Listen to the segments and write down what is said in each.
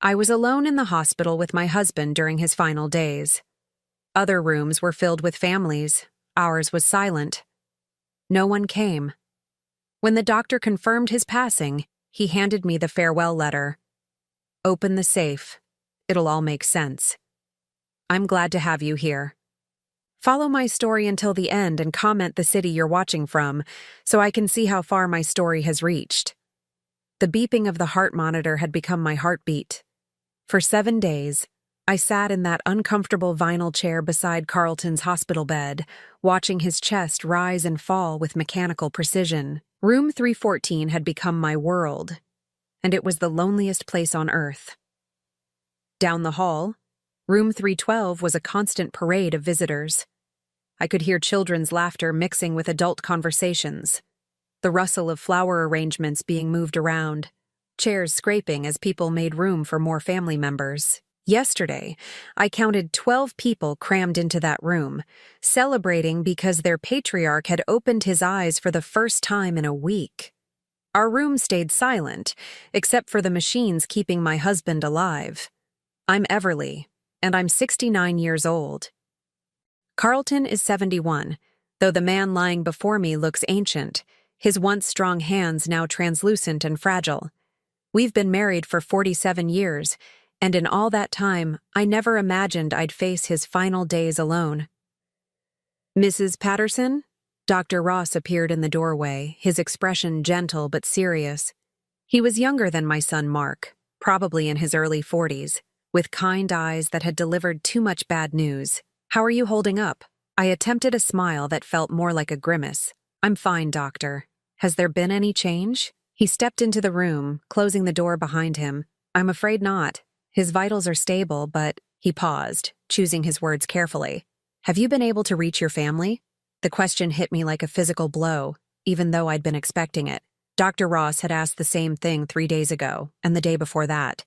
I was alone in the hospital with my husband during his final days. Other rooms were filled with families. Ours was silent. No one came. When the doctor confirmed his passing, he handed me the farewell letter. "Open the safe. It'll all make sense. I'm glad to have you here. Follow my story until the end and comment the city you're watching from so I can see how far my story has reached." The beeping of the heart monitor had become my heartbeat. For 7 days, I sat in that uncomfortable vinyl chair beside Carlton's hospital bed, watching his chest rise and fall with mechanical precision. Room 314 had become my world, and it was the loneliest place on earth. Down the hall, room 312 was a constant parade of visitors. I could hear children's laughter mixing with adult conversations, the rustle of flower arrangements being moved around, chairs scraping as people made room for more family members. Yesterday, I counted 12 people crammed into that room, celebrating because their patriarch had opened his eyes for the first time in a week. Our room stayed silent, except for the machines keeping my husband alive. I'm Everly, and I'm 69 years old. Carlton is 71, though the man lying before me looks ancient, his once strong hands now translucent and fragile. We've been married for 47 years, and in all that time, I never imagined I'd face his final days alone. "Mrs. Patterson?" Dr. Ross appeared in the doorway, his expression gentle but serious. He was younger than my son Mark, probably in his early 40s, with kind eyes that had delivered too much bad news. "How are you holding up?" I attempted a smile that felt more like a grimace. "I'm fine, doctor. Has there been any change?" He stepped into the room, closing the door behind him. "I'm afraid not. His vitals are stable, but—" He paused, choosing his words carefully. "Have you been able to reach your family?" The question hit me like a physical blow, even though I'd been expecting it. Dr. Ross had asked the same thing 3 days ago, and the day before that.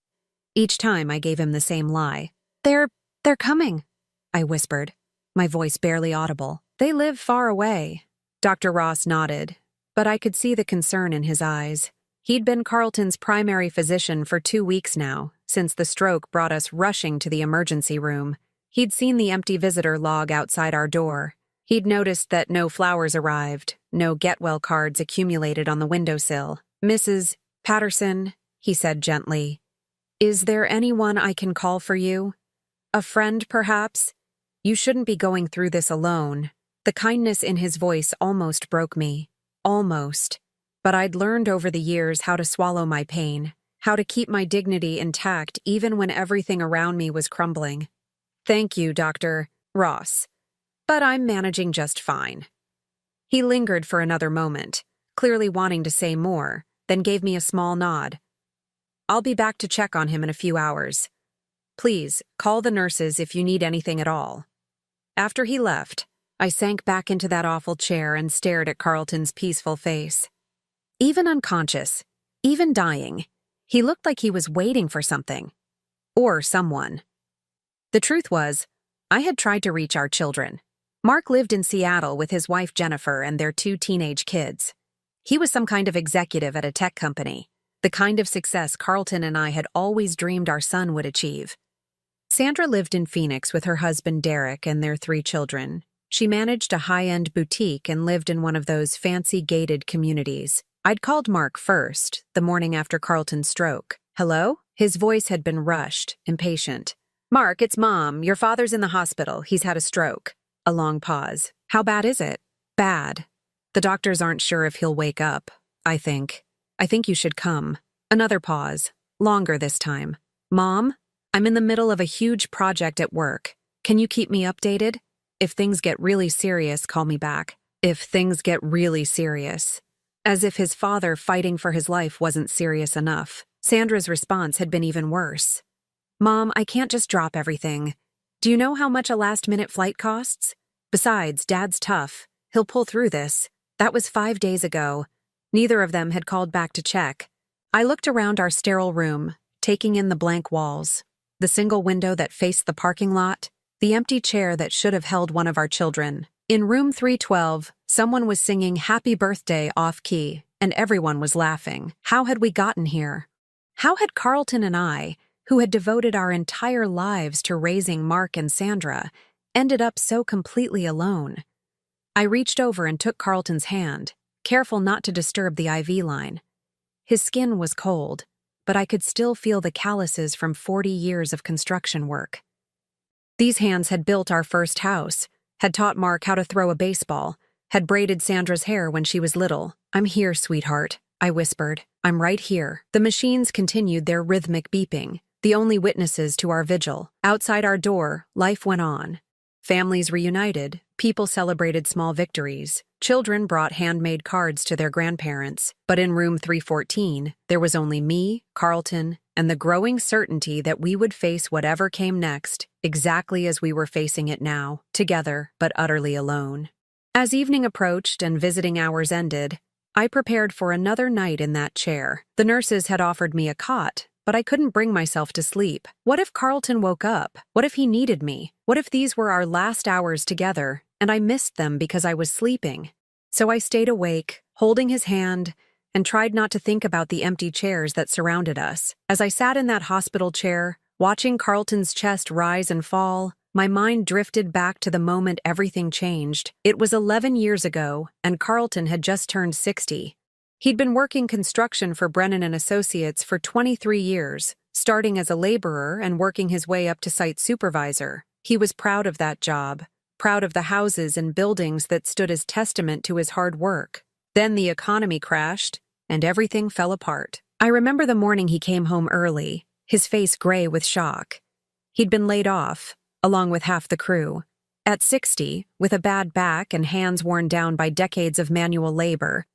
Each time I gave him the same lie. They're coming," I whispered, my voice barely audible. "They live far away." Dr. Ross nodded, but I could see the concern in his eyes. He'd been Carlton's primary physician for 2 weeks now, since the stroke brought us rushing to the emergency room. He'd seen the empty visitor log outside our door. He'd noticed that no flowers arrived, no get-well cards accumulated on the windowsill. "Mrs. Patterson," he said gently, "is there anyone I can call for you? A friend, perhaps? You shouldn't be going through this alone." The kindness in his voice almost broke me. Almost. But I'd learned over the years how to swallow my pain, how to keep my dignity intact even when everything around me was crumbling. "Thank you, Dr. Ross, but I'm managing just fine." He lingered for another moment, clearly wanting to say more, then gave me a small nod. "I'll be back to check on him in a few hours. Please, call the nurses if you need anything at all." After he left, I sank back into that awful chair and stared at Carlton's peaceful face. Even unconscious, even dying, he looked like he was waiting for something. Or someone. The truth was, I had tried to reach our children. Mark lived in Seattle with his wife Jennifer and their 2 teenage kids. He was some kind of executive at a tech company, the kind of success Carlton and I had always dreamed our son would achieve. Sandra lived in Phoenix with her husband Derek and their 3 children. She managed a high-end boutique and lived in one of those fancy gated communities. I'd called Mark first, the morning after Carlton's stroke. "Hello?" His voice had been rushed, impatient. "Mark, it's Mom. Your father's in the hospital. He's had a stroke." A long pause. "How bad is it?" "Bad. The doctors aren't sure if he'll wake up, I think. I think you should come." Another pause. Longer this time. "Mom, I'm in the middle of a huge project at work. Can you keep me updated? If things get really serious, call me back." If things get really serious. As if his father fighting for his life wasn't serious enough. Sandra's response had been even worse. "Mom, I can't just drop everything. Do you know how much a last-minute flight costs? Besides, Dad's tough. He'll pull through this." That was 5 days ago. Neither of them had called back to check. I looked around our sterile room, taking in the blank walls, the single window that faced the parking lot, the empty chair that should have held one of our children. In room 312, someone was singing "Happy Birthday" off-key, and everyone was laughing. How had we gotten here? How had Carlton and I, who had devoted our entire lives to raising Mark and Sandra, ended up so completely alone. I reached over and took Carlton's hand, careful not to disturb the IV line. His skin was cold, but I could still feel the calluses from 40 years of construction work. These hands had built our first house, had taught Mark how to throw a baseball, had braided Sandra's hair when she was little. "I'm here, sweetheart," I whispered. "I'm right here." The machines continued their rhythmic beeping, the only witnesses to our vigil. Outside our door, life went on. Families reunited, people celebrated small victories, children brought handmade cards to their grandparents. But in room 314, there was only me, Carlton, and the growing certainty that we would face whatever came next, exactly as we were facing it now, together but utterly alone. As evening approached and visiting hours ended, I prepared for another night in that chair. The nurses had offered me a cot, but I couldn't bring myself to sleep. What if Carlton woke up? What if he needed me? What if these were our last hours together, and I missed them because I was sleeping? So I stayed awake, holding his hand, and tried not to think about the empty chairs that surrounded us. As I sat in that hospital chair, watching Carlton's chest rise and fall, my mind drifted back to the moment everything changed. It was 11 years ago, and Carlton had just turned 60. He'd been working construction for Brennan and Associates for 23 years, starting as a laborer and working his way up to site supervisor. He was proud of that job, proud of the houses and buildings that stood as testament to his hard work. Then the economy crashed, and everything fell apart. I remember the morning he came home early, his face gray with shock. He'd been laid off, along with half the crew. At 60, with a bad back and hands worn down by decades of manual labor,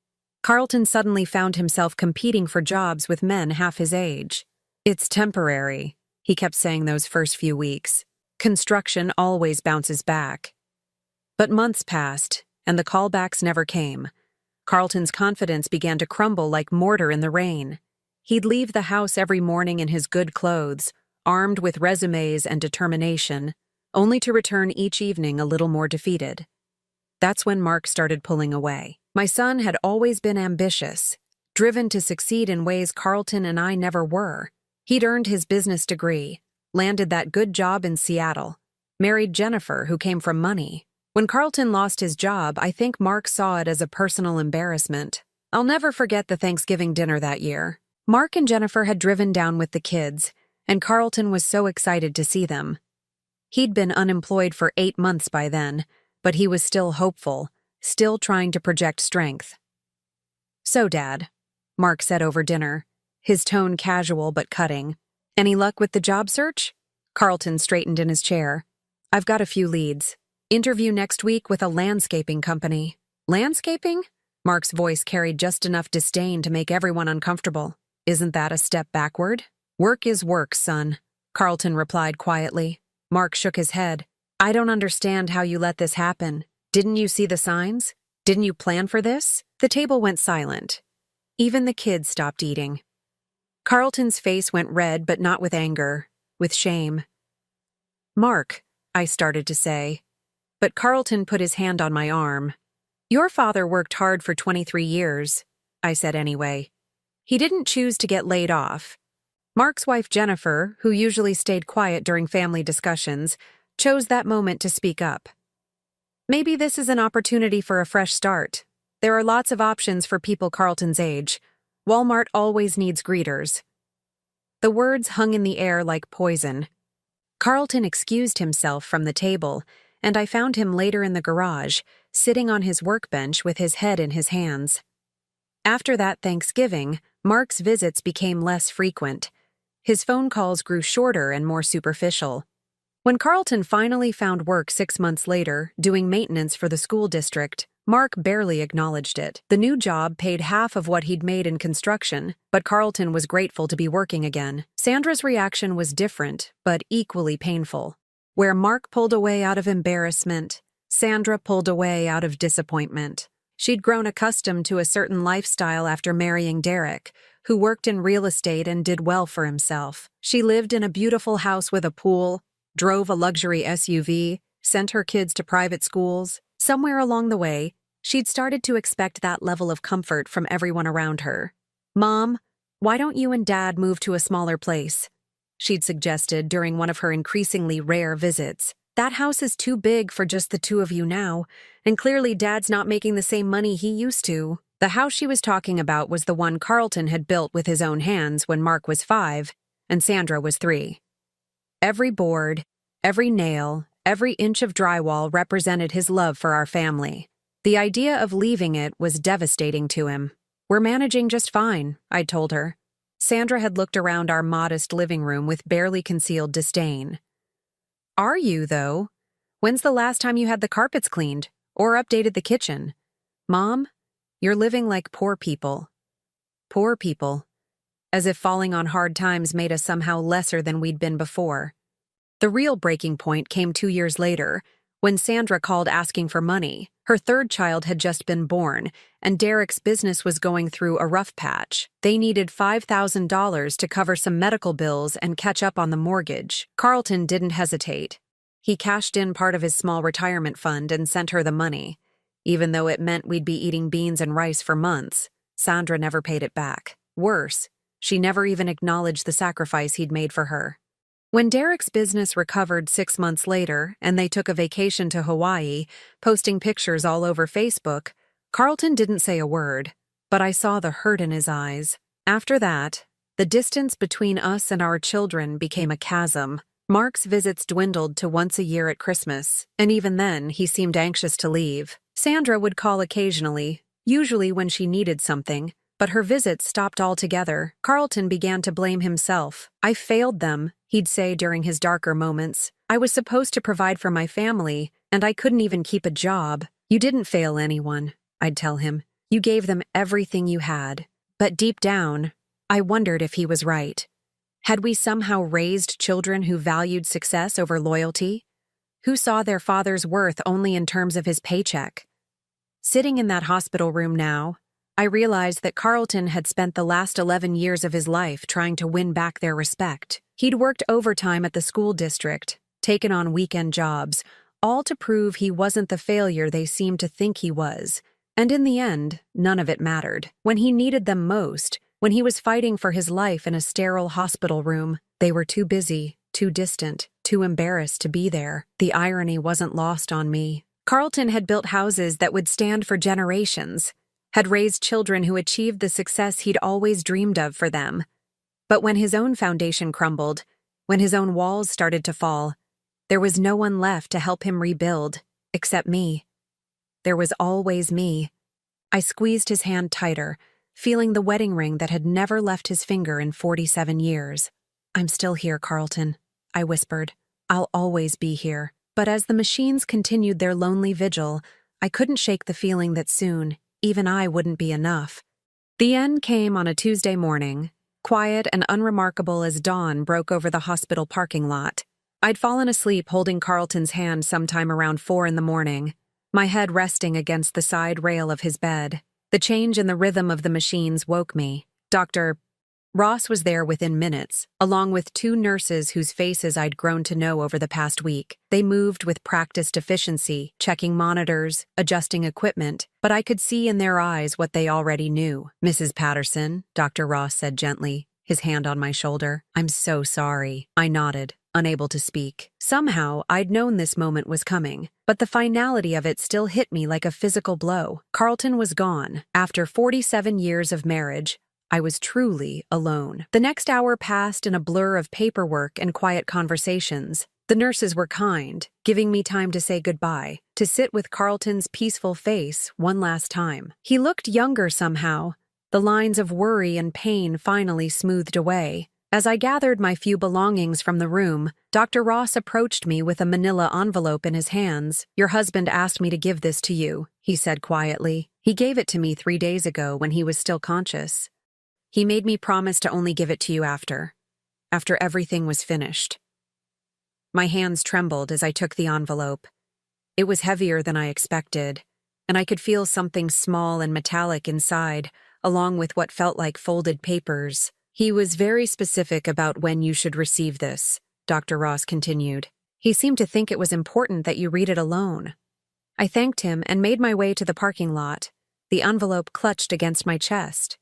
Carlton suddenly found himself competing for jobs with men half his age. "It's temporary," he kept saying those first few weeks. "Construction always bounces back." But months passed, and the callbacks never came. Carlton's confidence began to crumble like mortar in the rain. He'd leave the house every morning in his good clothes, armed with resumes and determination, only to return each evening a little more defeated. That's when Mark started pulling away. My son had always been ambitious, driven to succeed in ways Carlton and I never were. He'd earned his business degree, landed that good job in Seattle, married Jennifer, who came from money. When Carlton lost his job, I think Mark saw it as a personal embarrassment. I'll never forget the Thanksgiving dinner that year. Mark and Jennifer had driven down with the kids, and Carlton was so excited to see them. He'd been unemployed for 8 months by then, but he was still hopeful, still trying to project strength. "So, Dad," Mark said over dinner, his tone casual but cutting. "Any luck with the job search?" Carlton straightened in his chair. "I've got a few leads. Interview next week with a landscaping company." "Landscaping?" Mark's voice carried just enough disdain to make everyone uncomfortable. "Isn't that a step backward?" "Work is work, son," Carlton replied quietly. Mark shook his head. "I don't understand how you let this happen. Didn't you see the signs? Didn't you plan for this?" The table went silent. Even the kids stopped eating. Carlton's face went red, but not with anger, with shame. "Mark," I started to say, but Carlton put his hand on my arm. "Your father worked hard for 23 years, I said anyway. "He didn't choose to get laid off." Mark's wife Jennifer, who usually stayed quiet during family discussions, chose that moment to speak up. "Maybe this is an opportunity for a fresh start. There are lots of options for people Carlton's age. Walmart always needs greeters." The words hung in the air like poison. Carlton excused himself from the table, and I found him later in the garage, sitting on his workbench with his head in his hands. After that Thanksgiving, Mark's visits became less frequent. His phone calls grew shorter and more superficial. When Carlton finally found work 6 months later, doing maintenance for the school district, Mark barely acknowledged it. The new job paid half of what he'd made in construction, but Carlton was grateful to be working again. Sandra's reaction was different, but equally painful. Where Mark pulled away out of embarrassment, Sandra pulled away out of disappointment. She'd grown accustomed to a certain lifestyle after marrying Derek, who worked in real estate and did well for himself. She lived in a beautiful house with a pool, drove a luxury SUV, sent her kids to private schools. Somewhere along the way, she'd started to expect that level of comfort from everyone around her. "Mom, why don't you and Dad move to a smaller place?" she'd suggested during one of her increasingly rare visits. That house is too big for just the two of you now, and clearly Dad's not making the same money he used to. The house she was talking about was the one Carlton had built with his own hands when Mark was 5 and Sandra was 3. Every board, every nail, every inch of drywall represented his love for our family. The idea of leaving it was devastating to him. "We're managing just fine," I'd told her. Sandra had looked around our modest living room with barely concealed disdain. "Are you, though? When's the last time you had the carpets cleaned or updated the kitchen? Mom, you're living like poor people." Poor people. As if falling on hard times made us somehow lesser than we'd been before. The real breaking point came 2 years later, when Sandra called asking for money. Her third child had just been born, and Derek's business was going through a rough patch. They needed $5,000 to cover some medical bills and catch up on the mortgage. Carlton didn't hesitate. He cashed in part of his small retirement fund and sent her the money. Even though it meant we'd be eating beans and rice for months, Sandra never paid it back. Worse, she never even acknowledged the sacrifice he'd made for her. When Derek's business recovered 6 months later and they took a vacation to Hawaii, posting pictures all over Facebook, Carlton didn't say a word, but I saw the hurt in his eyes. After that, the distance between us and our children became a chasm. Mark's visits dwindled to once a year at Christmas, and even then he seemed anxious to leave. Sandra would call occasionally, usually when she needed something, but her visits stopped altogether. Carlton began to blame himself. "I failed them," he'd say during his darker moments. "I was supposed to provide for my family, and I couldn't even keep a job." "You didn't fail anyone," I'd tell him. "You gave them everything you had." But deep down, I wondered if he was right. Had we somehow raised children who valued success over loyalty? Who saw their father's worth only in terms of his paycheck? Sitting in that hospital room now, I realized that Carlton had spent the last 11 years of his life trying to win back their respect. He'd worked overtime at the school district, taken on weekend jobs, all to prove he wasn't the failure they seemed to think he was. And in the end, none of it mattered. When he needed them most, when he was fighting for his life in a sterile hospital room, they were too busy, too distant, too embarrassed to be there. The irony wasn't lost on me. Carlton had built houses that would stand for generations, had raised children who achieved the success he'd always dreamed of for them. But when his own foundation crumbled, when his own walls started to fall, there was no one left to help him rebuild, except me. There was always me. I squeezed his hand tighter, feeling the wedding ring that had never left his finger in 47 years. "I'm still here, Carlton," I whispered. "I'll always be here." But as the machines continued their lonely vigil, I couldn't shake the feeling that soon, even I wouldn't be enough. The end came on a Tuesday morning, quiet and unremarkable as dawn broke over the hospital parking lot. I'd fallen asleep holding Carlton's hand sometime around 4 in the morning, my head resting against the side rail of his bed. The change in the rhythm of the machines woke me. Dr. Ross was there within minutes, along with 2 nurses whose faces I'd grown to know over the past week. They moved with practiced efficiency, checking monitors, adjusting equipment, but I could see in their eyes what they already knew. "Mrs. Patterson," Dr. Ross said gently, his hand on my shoulder. "I'm so sorry." I nodded, unable to speak. Somehow, I'd known this moment was coming, but the finality of it still hit me like a physical blow. Carlton was gone. After 47 years of marriage, I was truly alone. The next hour passed in a blur of paperwork and quiet conversations. The nurses were kind, giving me time to say goodbye, to sit with Carlton's peaceful face one last time. He looked younger somehow, the lines of worry and pain finally smoothed away. As I gathered my few belongings from the room, Dr. Ross approached me with a manila envelope in his hands. "Your husband asked me to give this to you," he said quietly. "He gave it to me 3 days ago when he was still conscious. He made me promise to only give it to you after everything was finished." My hands trembled as I took the envelope. It was heavier than I expected, and I could feel something small and metallic inside, along with what felt like folded papers. "He was very specific about when you should receive this," Dr. Ross continued. "He seemed to think it was important that you read it alone." I thanked him and made my way to the parking lot, the envelope clutched against my chest.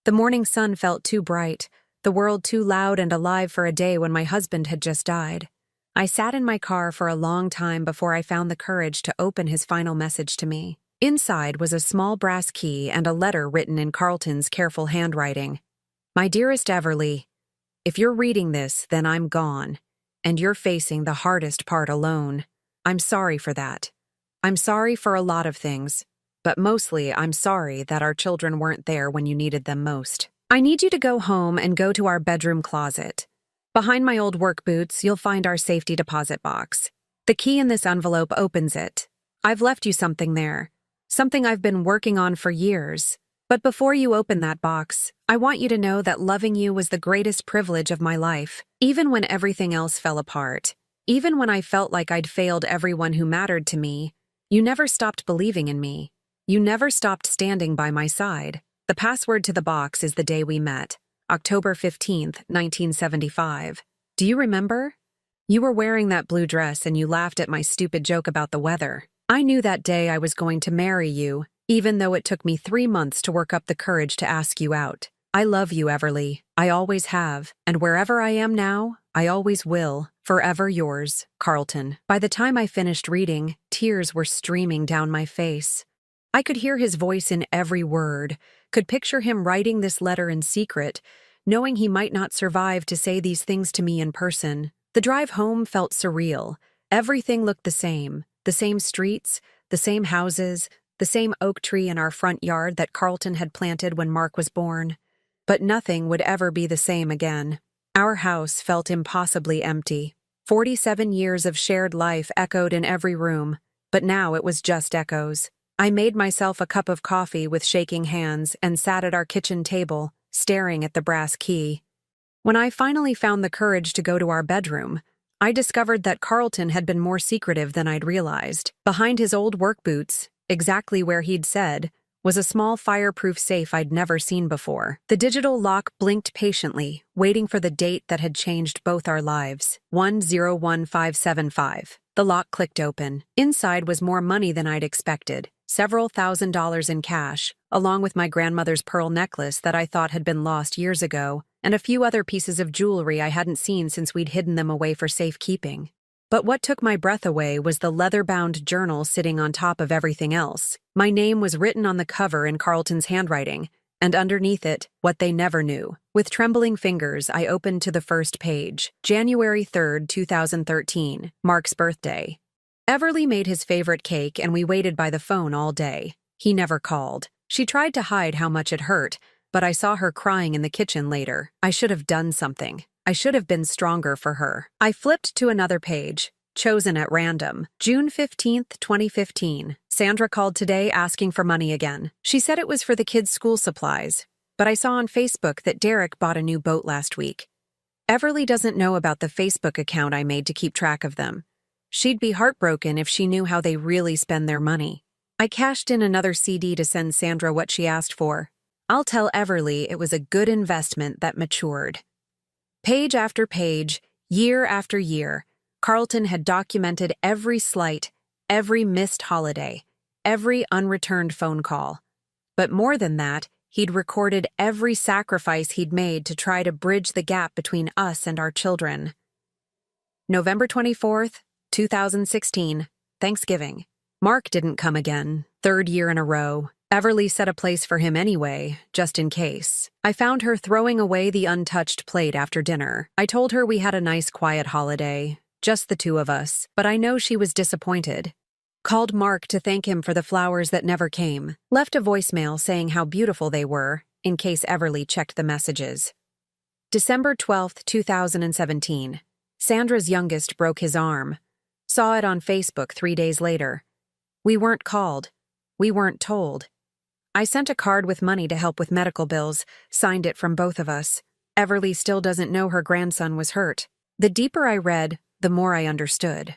The morning sun felt too bright, the world too loud and alive for a day when my husband had just died. I sat in my car for a long time before I found the courage to open his final message to me. Inside was a small brass key and a letter written in Carlton's careful handwriting. My dearest Everly, if you're reading this, then I'm gone, and you're facing the hardest part alone. I'm sorry for that. I'm sorry for a lot of things, but mostly I'm sorry that our children weren't there when you needed them most. I need you to go home and go to our bedroom closet. Behind my old work boots, you'll find our safety deposit box. The key in this envelope opens it. I've left you something there, something I've been working on for years. But before you open that box, I want you to know that loving you was the greatest privilege of my life, even when everything else fell apart. Even when I felt like I'd failed everyone who mattered to me, you never stopped believing in me. You never stopped standing by my side. The password to the box is the day we met, October 15th, 1975. Do you remember? You were wearing that blue dress and you laughed at my stupid joke about the weather. I knew that day I was going to marry you, even though it took me 3 months to work up the courage to ask you out. I love you, Everly. I always have, and wherever I am now, I always will. Forever yours, Carlton. By the time I finished reading, tears were streaming down my face. I could hear his voice in every word, could picture him writing this letter in secret, knowing he might not survive to say these things to me in person. The drive home felt surreal. Everything looked the same streets, the same houses, the same oak tree in our front yard that Carlton had planted when Mark was born. But nothing would ever be the same again. Our house felt impossibly empty. 47 years of shared life echoed in every room, but now it was just echoes. I made myself a cup of coffee with shaking hands and sat at our kitchen table, staring at the brass key. When I finally found the courage to go to our bedroom, I discovered that Carlton had been more secretive than I'd realized. Behind his old work boots, exactly where he'd said, was a small fireproof safe I'd never seen before. The digital lock blinked patiently, waiting for the date that had changed both our lives. 101575. The lock clicked open. Inside was more money than I'd expected. Several $1,000s in cash, along with my grandmother's pearl necklace that I thought had been lost years ago, and a few other pieces of jewelry I hadn't seen since we'd hidden them away for safekeeping. But what took my breath away was the leather-bound journal sitting on top of everything else. My name was written on the cover in Carlton's handwriting, and underneath it, what they never knew. With trembling fingers, I opened to the first page. January 3rd, 2013, Mark's birthday. Everly made his favorite cake and we waited by the phone all day. He never called. She tried to hide how much it hurt, but I saw her crying in the kitchen later. I should have done something. I should have been stronger for her. I flipped to another page, chosen at random. June 15th, 2015. Sandra called today asking for money again. She said it was for the kids' school supplies, but I saw on Facebook that Derek bought a new boat last week. Everly doesn't know about the Facebook account I made to keep track of them. She'd be heartbroken if she knew how they really spend their money. I cashed in another CD to send Sandra what she asked for. I'll tell Everly it was a good investment that matured. Page after page, year after year, Carlton had documented every slight, every missed holiday, every unreturned phone call. But more than that, he'd recorded every sacrifice he'd made to try to bridge the gap between us and our children. November 24th, 2016, Thanksgiving. Mark didn't come again, 3rd year in a row. Everly set a place for him anyway, just in case. I found her throwing away the untouched plate after dinner. I told her we had a nice quiet holiday, just the two of us, but I know she was disappointed. Called Mark to thank him for the flowers that never came. Left a voicemail saying how beautiful they were, in case Everly checked the messages. December 12th, 2017. Sandra's youngest broke his arm. Saw it on Facebook 3 days later. We weren't called. We weren't told. I sent a card with money to help with medical bills, signed it from both of us. Everly still doesn't know her grandson was hurt. The deeper I read, the more I understood.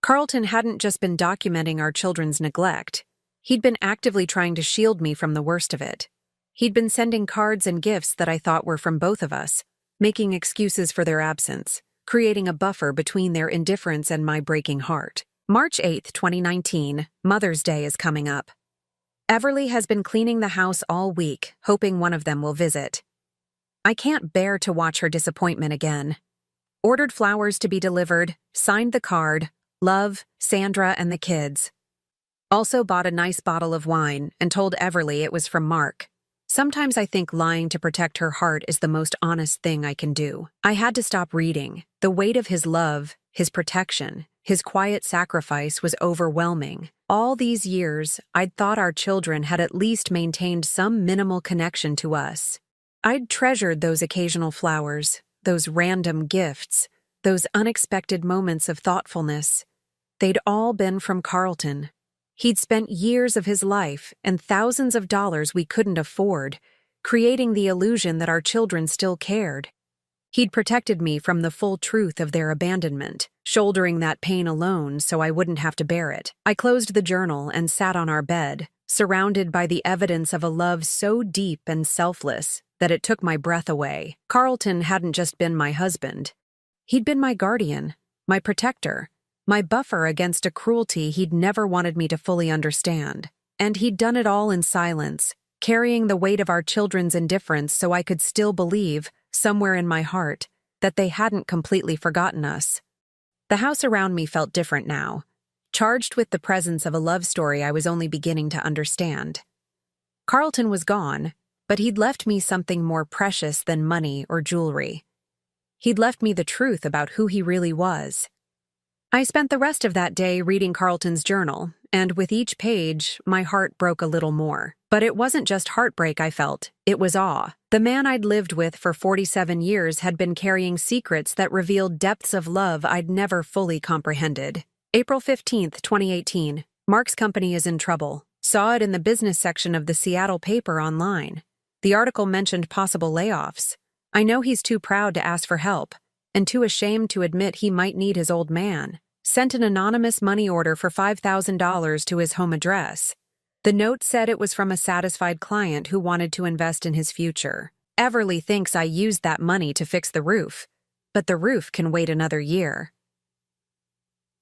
Carlton hadn't just been documenting our children's neglect. He'd been actively trying to shield me from the worst of it. He'd been sending cards and gifts that I thought were from both of us, making excuses for their absence, creating a buffer between their indifference and my breaking heart. March 8th, 2019, Mother's Day is coming up. Everly has been cleaning the house all week, hoping one of them will visit. I can't bear to watch her disappointment again. Ordered flowers to be delivered, signed the card, love, Sandra and the kids. Also bought a nice bottle of wine and told Everly it was from Mark. Sometimes I think lying to protect her heart is the most honest thing I can do. I had to stop reading. The weight of his love, his protection, his quiet sacrifice was overwhelming. All these years, I'd thought our children had at least maintained some minimal connection to us. I'd treasured those occasional flowers, those random gifts, those unexpected moments of thoughtfulness. They'd all been from Carlton. He'd spent years of his life and thousands of dollars we couldn't afford, creating the illusion that our children still cared. He'd protected me from the full truth of their abandonment, shouldering that pain alone so I wouldn't have to bear it. I closed the journal and sat on our bed, surrounded by the evidence of a love so deep and selfless that it took my breath away. Carlton hadn't just been my husband. He'd been my guardian, my protector, my buffer against a cruelty he'd never wanted me to fully understand. And he'd done it all in silence, carrying the weight of our children's indifference so I could still believe, somewhere in my heart, that they hadn't completely forgotten us. The house around me felt different now, charged with the presence of a love story I was only beginning to understand. Carlton was gone, but he'd left me something more precious than money or jewelry. He'd left me the truth about who he really was. I spent the rest of that day reading Carlton's journal, and with each page, my heart broke a little more. But it wasn't just heartbreak I felt, it was awe. The man I'd lived with for 47 years had been carrying secrets that revealed depths of love I'd never fully comprehended. April 15th, 2018. Mark's company is in trouble. Saw it in the business section of the Seattle paper online. The article mentioned possible layoffs. I know he's too proud to ask for help, and too ashamed to admit he might need his old man. Sent an anonymous money order for $5,000 to his home address. The note said it was from a satisfied client who wanted to invest in his future. Everly thinks I used that money to fix the roof, but the roof can wait another year.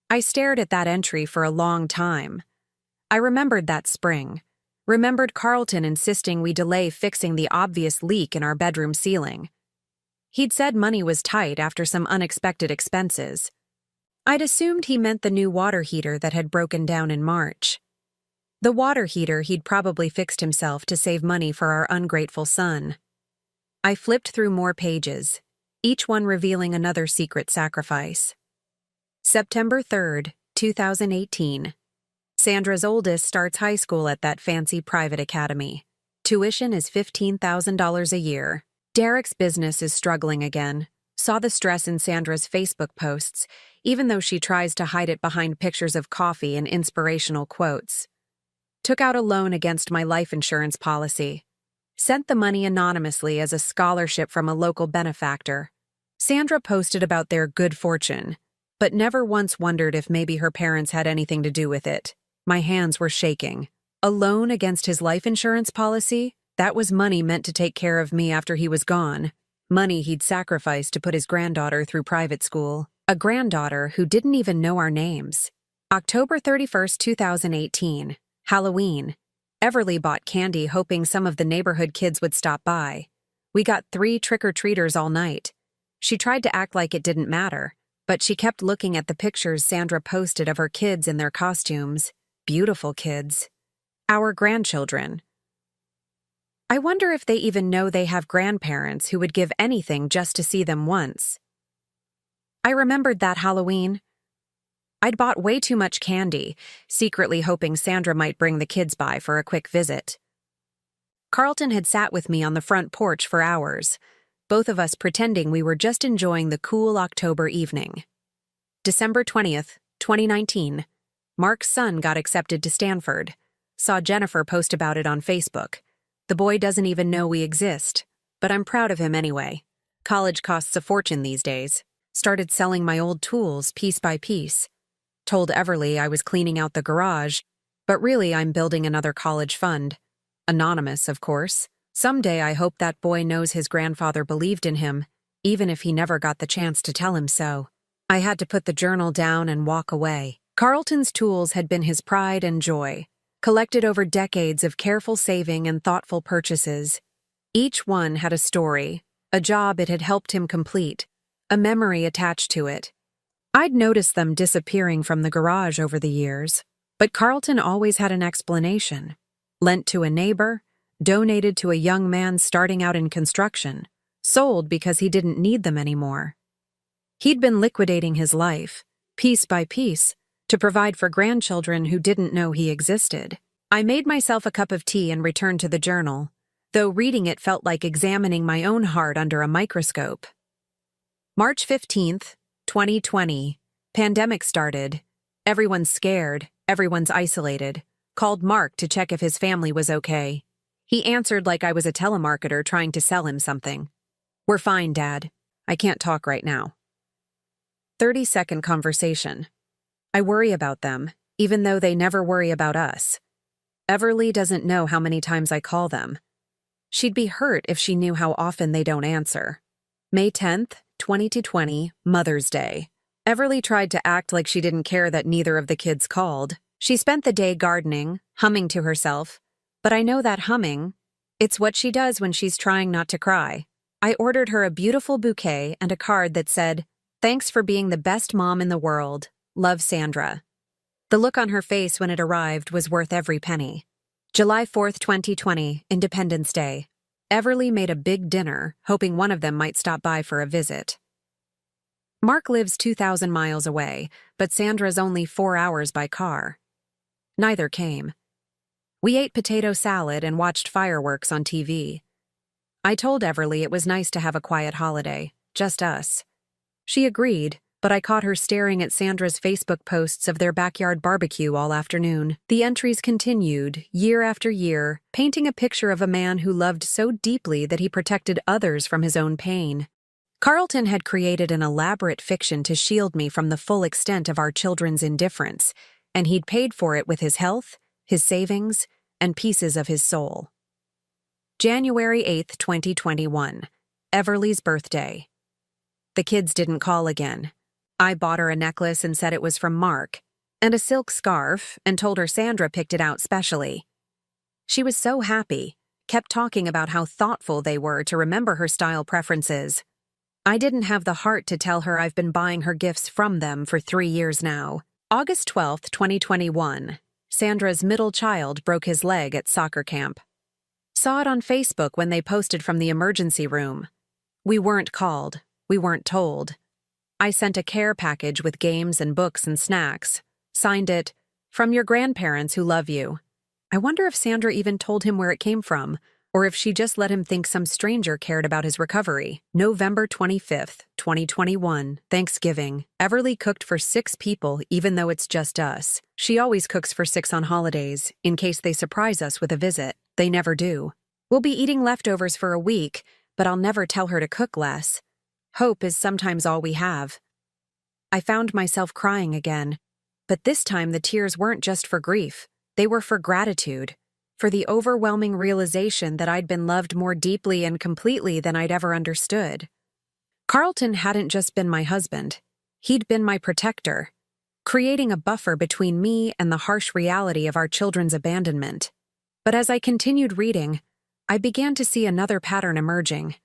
I stared at that entry for a long time. I remembered that spring. Remembered Carlton insisting we delay fixing the obvious leak in our bedroom ceiling. He'd said money was tight after some unexpected expenses. I'd assumed he meant the new water heater that had broken down in March. The water heater he'd probably fixed himself to save money for our ungrateful son. I flipped through more pages, each one revealing another secret sacrifice. September 3rd, 2018. Sandra's oldest starts high school at that fancy private academy. Tuition is $15,000 a year. Derek's business is struggling again. Saw the stress in Sandra's Facebook posts, even though she tries to hide it behind pictures of coffee and inspirational quotes. Took out a loan against my life insurance policy. Sent the money anonymously as a scholarship from a local benefactor. Sandra posted about their good fortune, but never once wondered if maybe her parents had anything to do with it. My hands were shaking. A loan against his life insurance policy? That was money meant to take care of me after he was gone. Money he'd sacrificed to put his granddaughter through private school. A granddaughter who didn't even know our names. October 31st, 2018. Halloween. Everly bought candy hoping some of the neighborhood kids would stop by. We got 3 trick-or-treaters all night. She tried to act like it didn't matter, but she kept looking at the pictures Sandra posted of her kids in their costumes. Beautiful kids. Our grandchildren. I wonder if they even know they have grandparents who would give anything just to see them once. I remembered that Halloween. I'd bought way too much candy, secretly hoping Sandra might bring the kids by for a quick visit. Carlton had sat with me on the front porch for hours, both of us pretending we were just enjoying the cool October evening. December 20th, 2019. Mark's son got accepted to Stanford. Saw Jennifer post about it on Facebook. The boy doesn't even know we exist, but I'm proud of him anyway. College costs a fortune these days. Started selling my old tools piece by piece. Told Everly I was cleaning out the garage, but really I'm building another college fund. Anonymous, of course. Someday I hope that boy knows his grandfather believed in him, even if he never got the chance to tell him so. I had to put the journal down and walk away. Carlton's tools had been his pride and joy, collected over decades of careful saving and thoughtful purchases. Each one had a story, a job it had helped him complete, a memory attached to it. I'd noticed them disappearing from the garage over the years, but Carlton always had an explanation. Lent to a neighbor, donated to a young man starting out in construction, sold because he didn't need them anymore. He'd been liquidating his life, piece by piece, to provide for grandchildren who didn't know he existed. I made myself a cup of tea and returned to the journal, though reading it felt like examining my own heart under a microscope. March 15th, 2020. Pandemic started. Everyone's scared, everyone's isolated. Called Mark to check if his family was okay. He answered like I was a telemarketer trying to sell him something. "We're fine, Dad. I can't talk right now." 30-second conversation. I worry about them, even though they never worry about us. Everly doesn't know how many times I call them. She'd be hurt if she knew how often they don't answer. May 10th, 2020, Mother's Day. Everly tried to act like she didn't care that neither of the kids called. She spent the day gardening, humming to herself. But I know that humming, it's what she does when she's trying not to cry. I ordered her a beautiful bouquet and a card that said, "Thanks for being the best mom in the world. Love, Sandra." The look on her face when it arrived was worth every penny. July 4th, 2020, Independence Day. Everly made a big dinner, hoping one of them might stop by for a visit. Mark lives 2,000 miles away, but Sandra's only 4 hours by car. Neither came. We ate potato salad and watched fireworks on TV. I told Everly it was nice to have a quiet holiday, just us. She agreed, but I caught her staring at Sandra's Facebook posts of their backyard barbecue all afternoon. The entries continued, year after year, painting a picture of a man who loved so deeply that he protected others from his own pain. Carlton had created an elaborate fiction to shield me from the full extent of our children's indifference, and he'd paid for it with his health, his savings, and pieces of his soul. January 8th, 2021. Everly's birthday. The kids didn't call again. I bought her a necklace and said it was from Mark, and a silk scarf, and told her Sandra picked it out specially. She was so happy, kept talking about how thoughtful they were to remember her style preferences. I didn't have the heart to tell her I've been buying her gifts from them for 3 years now. August 12th, 2021. Sandra's middle child broke his leg at soccer camp. Saw it on Facebook when they posted from the emergency room. We weren't called. We weren't told. I sent a care package with games and books and snacks. Signed it, "From your grandparents who love you." I wonder if Sandra even told him where it came from, or if she just let him think some stranger cared about his recovery. November 25th, 2021, Thanksgiving. Everly cooked for 6 people even though it's just us. She always cooks for 6 on holidays, in case they surprise us with a visit. They never do. We'll be eating leftovers for a week, but I'll never tell her to cook less. Hope is sometimes all we have. I found myself crying again, but this time the tears weren't just for grief. They were for gratitude. For the overwhelming realization that I'd been loved more deeply and completely than I'd ever understood. Carlton hadn't just been my husband. He'd been my protector, creating a buffer between me and the harsh reality of our children's abandonment. But as I continued reading, I began to see another pattern emerging.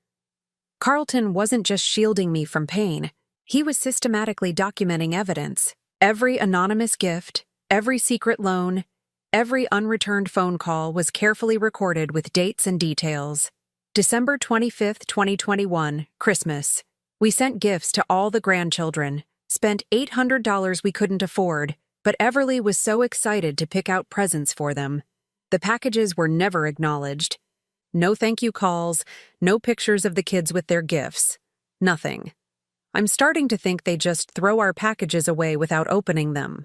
Carlton wasn't just shielding me from pain. He was systematically documenting evidence. Every anonymous gift, every secret loan, every unreturned phone call was carefully recorded with dates and details. December 25th, 2021, Christmas. We sent gifts to all the grandchildren, spent $800 we couldn't afford, but Everly was so excited to pick out presents for them. The packages were never acknowledged. No thank you calls, no pictures of the kids with their gifts. Nothing. I'm starting to think they just throw our packages away without opening them.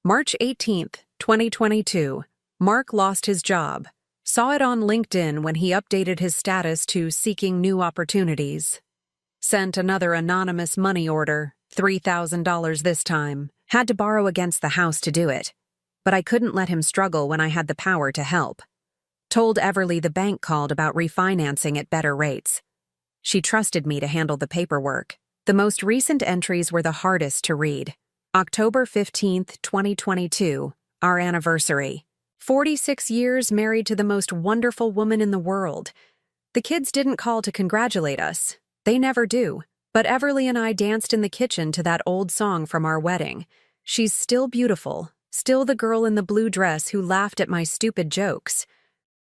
March 18th, 2022. Mark lost his job. Saw it on LinkedIn when he updated his status to seeking new opportunities. Sent another anonymous money order, $3,000 this time. Had to borrow against the house to do it. But I couldn't let him struggle when I had the power to help. Told Everly the bank called about refinancing at better rates. She trusted me to handle the paperwork. The most recent entries were the hardest to read. October 15th, 2022, our anniversary. 46 years married to the most wonderful woman in the world. The kids didn't call to congratulate us. They never do. But Everly and I danced in the kitchen to that old song from our wedding. She's still beautiful, still the girl in the blue dress who laughed at my stupid jokes.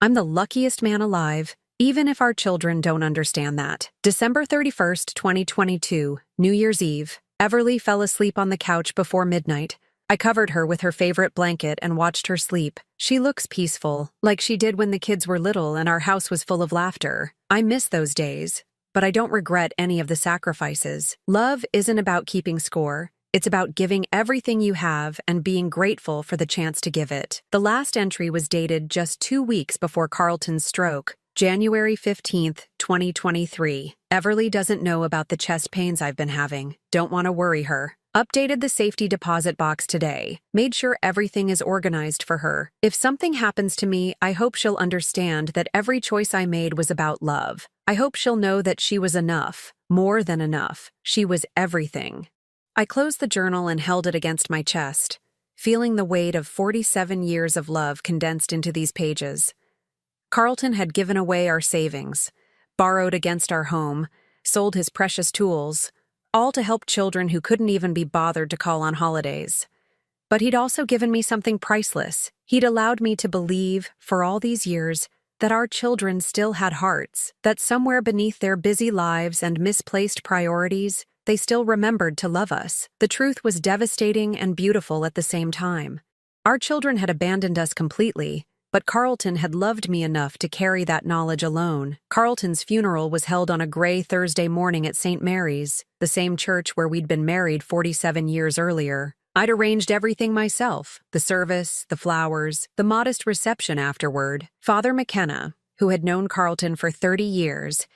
I'm the luckiest man alive, even if our children don't understand that. December 31st, 2022, New Year's Eve. Everly fell asleep on the couch before midnight. I covered her with her favorite blanket and watched her sleep. She looks peaceful, like she did when the kids were little and our house was full of laughter. I miss those days, but I don't regret any of the sacrifices. Love isn't about keeping score. It's about giving everything you have and being grateful for the chance to give it. The last entry was dated just 2 weeks before Carlton's stroke, January 15th, 2023. Everly doesn't know about the chest pains I've been having. Don't want to worry her. Updated the safety deposit box today. Made sure everything is organized for her. If something happens to me, I hope she'll understand that every choice I made was about love. I hope she'll know that she was enough, more than enough. She was everything. I closed the journal and held it against my chest, feeling the weight of 47 years of love condensed into these pages. Carlton had given away our savings, borrowed against our home, sold his precious tools, all to help children who couldn't even be bothered to call on holidays. But he'd also given me something priceless. He'd allowed me to believe, for all these years, that our children still had hearts, that somewhere beneath their busy lives and misplaced priorities, they still remembered to love us. The truth was devastating and beautiful at the same time. Our children had abandoned us completely, but Carlton had loved me enough to carry that knowledge alone. Carlton's funeral was held on a gray Thursday morning at St. Mary's, the same church where we'd been married 47 years earlier. I'd arranged everything myself, the service, the flowers, the modest reception afterward. Father McKenna, who had known Carlton for 30 years,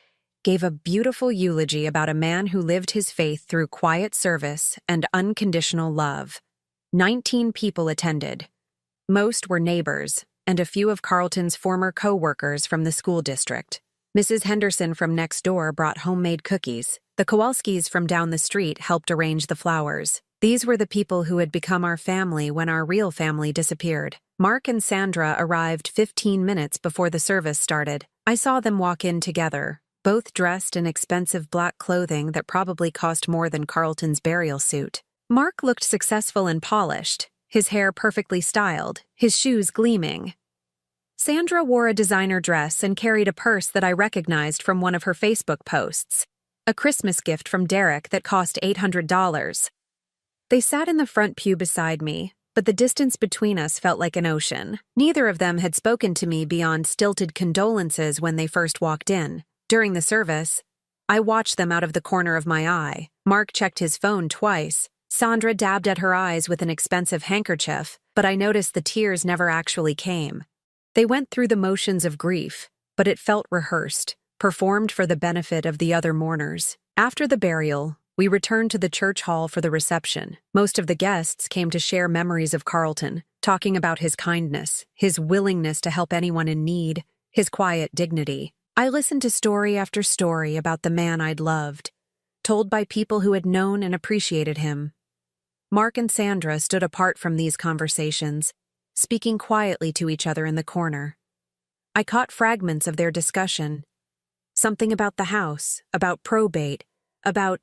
gave a beautiful eulogy about a man who lived his faith through quiet service and unconditional love. 19 people attended. Most were neighbors, and a few of Carlton's former co-workers from the school district. Mrs. Henderson from next door brought homemade cookies. The Kowalskis from down the street helped arrange the flowers. These were the people who had become our family when our real family disappeared. Mark and Sandra arrived 15 minutes before the service started. I saw them walk in together, both dressed in expensive black clothing that probably cost more than Carlton's burial suit. Mark looked successful and polished, his hair perfectly styled, his shoes gleaming. Sandra wore a designer dress and carried a purse that I recognized from one of her Facebook posts, a Christmas gift from Derek that cost $800. They sat in the front pew beside me, but the distance between us felt like an ocean. Neither of them had spoken to me beyond stilted condolences when they first walked in. During the service, I watched them out of the corner of my eye. Mark checked his phone twice. Sandra dabbed at her eyes with an expensive handkerchief, but I noticed the tears never actually came. They went through the motions of grief, but it felt rehearsed, performed for the benefit of the other mourners. After the burial, we returned to the church hall for the reception. Most of the guests came to share memories of Carlton, talking about his kindness, his willingness to help anyone in need, his quiet dignity. I listened to story after story about the man I'd loved, told by people who had known and appreciated him. Mark and Sandra stood apart from these conversations, speaking quietly to each other in the corner. I caught fragments of their discussion. Something about the house, about probate, about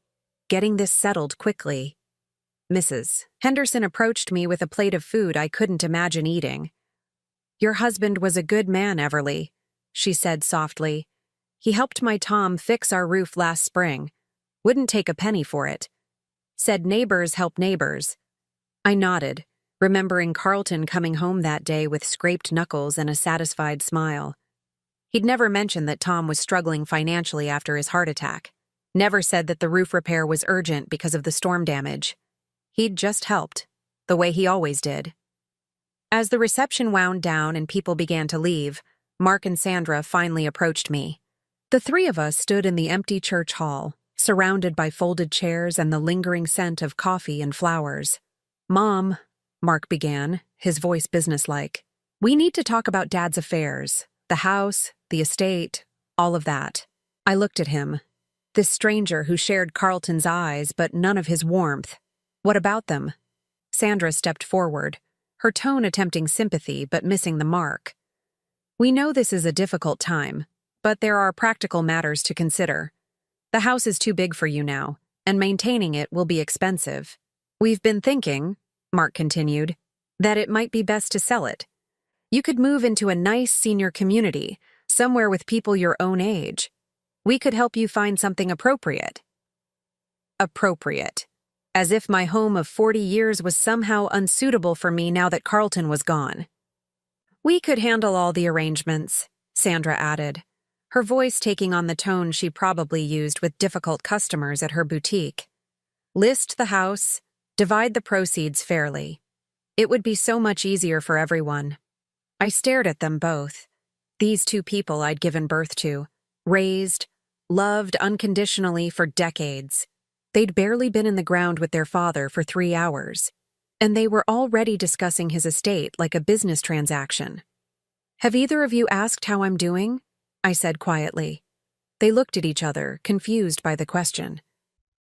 getting this settled quickly. Mrs. Henderson approached me with a plate of food I couldn't imagine eating. "Your husband was a good man, Everly," she said softly. "He helped my Tom fix our roof last spring. Wouldn't take a penny for it. Said neighbors help neighbors." I nodded, remembering Carlton coming home that day with scraped knuckles and a satisfied smile. He'd never mentioned that Tom was struggling financially after his heart attack. Never said that the roof repair was urgent because of the storm damage. He'd just helped, the way he always did. As the reception wound down and people began to leave, Mark and Sandra finally approached me. The three of us stood in the empty church hall, surrounded by folded chairs and the lingering scent of coffee and flowers. "Mom," Mark began, his voice businesslike, "we need to talk about Dad's affairs, the house, the estate, all of that." I looked at him, this stranger who shared Carlton's eyes but none of his warmth. "What about them?" Sandra stepped forward, her tone attempting sympathy but missing the mark. "We know this is a difficult time, but there are practical matters to consider. The house is too big for you now, and maintaining it will be expensive. We've been thinking, Mark continued, that it might be best to sell it. You could move into a nice senior community, somewhere with people your own age. We could help you find something appropriate. Appropriate. As if my home of 40 years was somehow unsuitable for me now that Carlton was gone. We could handle all the arrangements, Sandra added, her voice taking on the tone she probably used with difficult customers at her boutique. List the house, divide the proceeds fairly. It would be so much easier for everyone. I stared at them both. These two people I'd given birth to, raised, loved unconditionally for decades. They'd barely been in the ground with their father for 3 hours, and they were already discussing his estate like a business transaction. Have either of you asked how I'm doing? I said quietly. They looked at each other, confused by the question.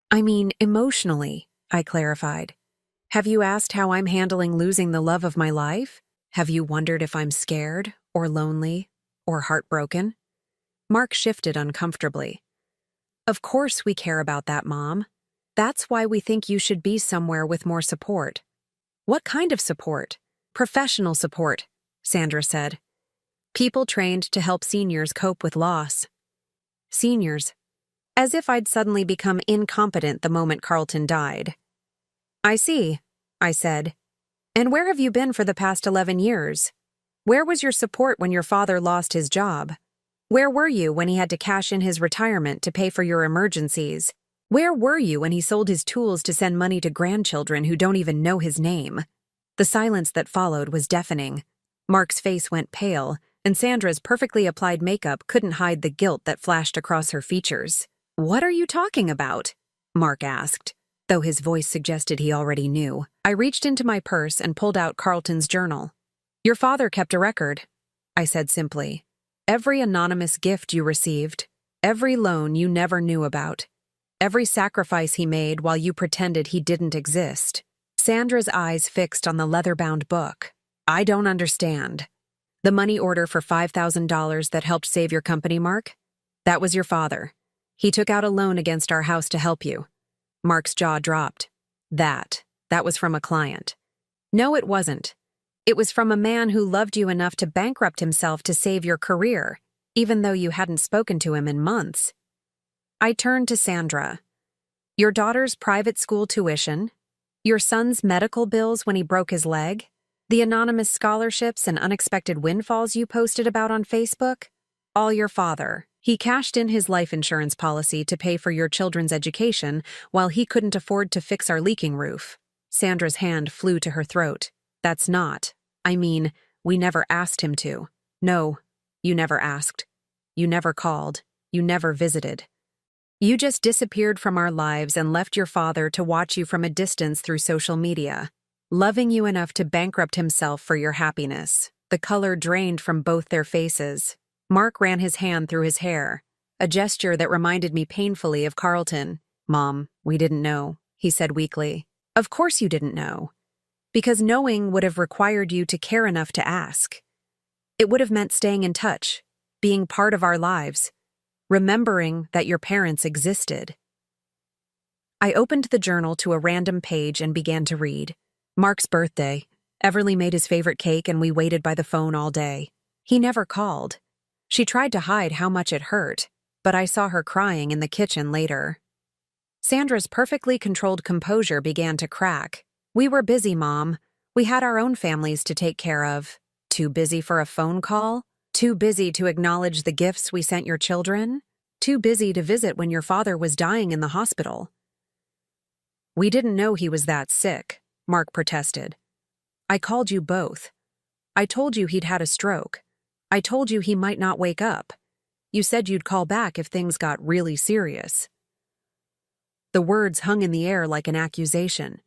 I mean, emotionally, I clarified. Have you asked how I'm handling losing the love of my life? Have you wondered if I'm scared, or lonely, or heartbroken? Mark shifted uncomfortably. Of course we care about that, Mom. That's why we think you should be somewhere with more support. What kind of support? Professional support, Sandra said. People trained to help seniors cope with loss. Seniors. As if I'd suddenly become incompetent the moment Carlton died. I see, I said. And where have you been for the past 11 years? Where was your support when your father lost his job? Where were you when he had to cash in his retirement to pay for your emergencies? Where were you when he sold his tools to send money to grandchildren who don't even know his name? The silence that followed was deafening. Mark's face went pale, and Sandra's perfectly applied makeup couldn't hide the guilt that flashed across her features. What are you talking about? Mark asked, though his voice suggested he already knew. I reached into my purse and pulled out Carlton's journal. Your father kept a record, I said simply. Every anonymous gift you received, every loan you never knew about, every sacrifice he made while you pretended he didn't exist. Sandra's eyes fixed on the leather-bound book. I don't understand. The money order for $5,000 that helped save your company, Mark? That was your father. He took out a loan against our house to help you. Mark's jaw dropped. That was from a client. No, it wasn't. It was from a man who loved you enough to bankrupt himself to save your career, even though you hadn't spoken to him in months. I turned to Sandra. Your daughter's private school tuition, your son's medical bills when he broke his leg, the anonymous scholarships and unexpected windfalls you posted about on Facebook, all your father. He cashed in his life insurance policy to pay for your children's education while he couldn't afford to fix our leaking roof. Sandra's hand flew to her throat. We never asked him to. No, you never asked. You never called. You never visited. You just disappeared from our lives and left your father to watch you from a distance through social media, loving you enough to bankrupt himself for your happiness. The color drained from both their faces. Mark ran his hand through his hair, a gesture that reminded me painfully of Carlton. Mom, we didn't know, he said weakly. Of course you didn't know. Because knowing would have required you to care enough to ask. It would have meant staying in touch, being part of our lives, remembering that your parents existed. I opened the journal to a random page and began to read. Mark's birthday. Everly made his favorite cake and we waited by the phone all day. He never called. She tried to hide how much it hurt, but I saw her crying in the kitchen later. Sandra's perfectly controlled composure began to crack. We were busy, Mom. We had our own families to take care of. Too busy for a phone call? Too busy to acknowledge the gifts we sent your children? Too busy to visit when your father was dying in the hospital? We didn't know he was that sick, Mark protested. I called you both. I told you he'd had a stroke. I told you he might not wake up. You said you'd call back if things got really serious. The words hung in the air like an accusation.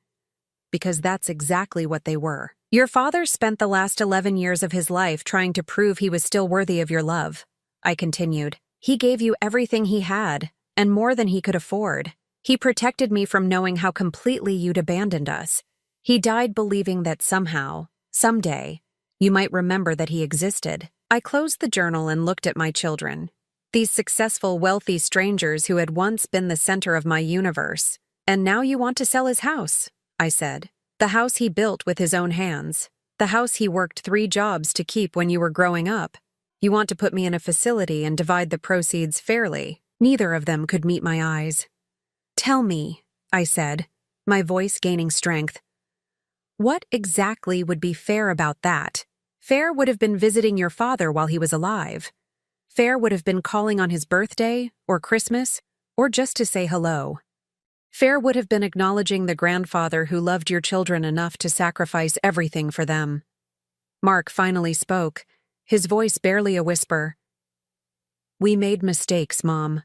Because that's exactly what they were. Your father spent the last 11 years of his life trying to prove he was still worthy of your love, I continued. He gave you everything he had, and more than he could afford. He protected me from knowing how completely you'd abandoned us. He died believing that somehow, someday, you might remember that he existed. I closed the journal and looked at my children. These successful, wealthy strangers who had once been the center of my universe. And now you want to sell his house, I said. The house he built with his own hands. The house he worked 3 jobs to keep when you were growing up. You want to put me in a facility and divide the proceeds fairly. Neither of them could meet my eyes. Tell me, I said, my voice gaining strength. What exactly would be fair about that? Fair would have been visiting your father while he was alive. Fair would have been calling on his birthday, or Christmas, or just to say hello. Fair would have been acknowledging the grandfather who loved your children enough to sacrifice everything for them. Mark finally spoke, his voice barely a whisper. We made mistakes, Mom.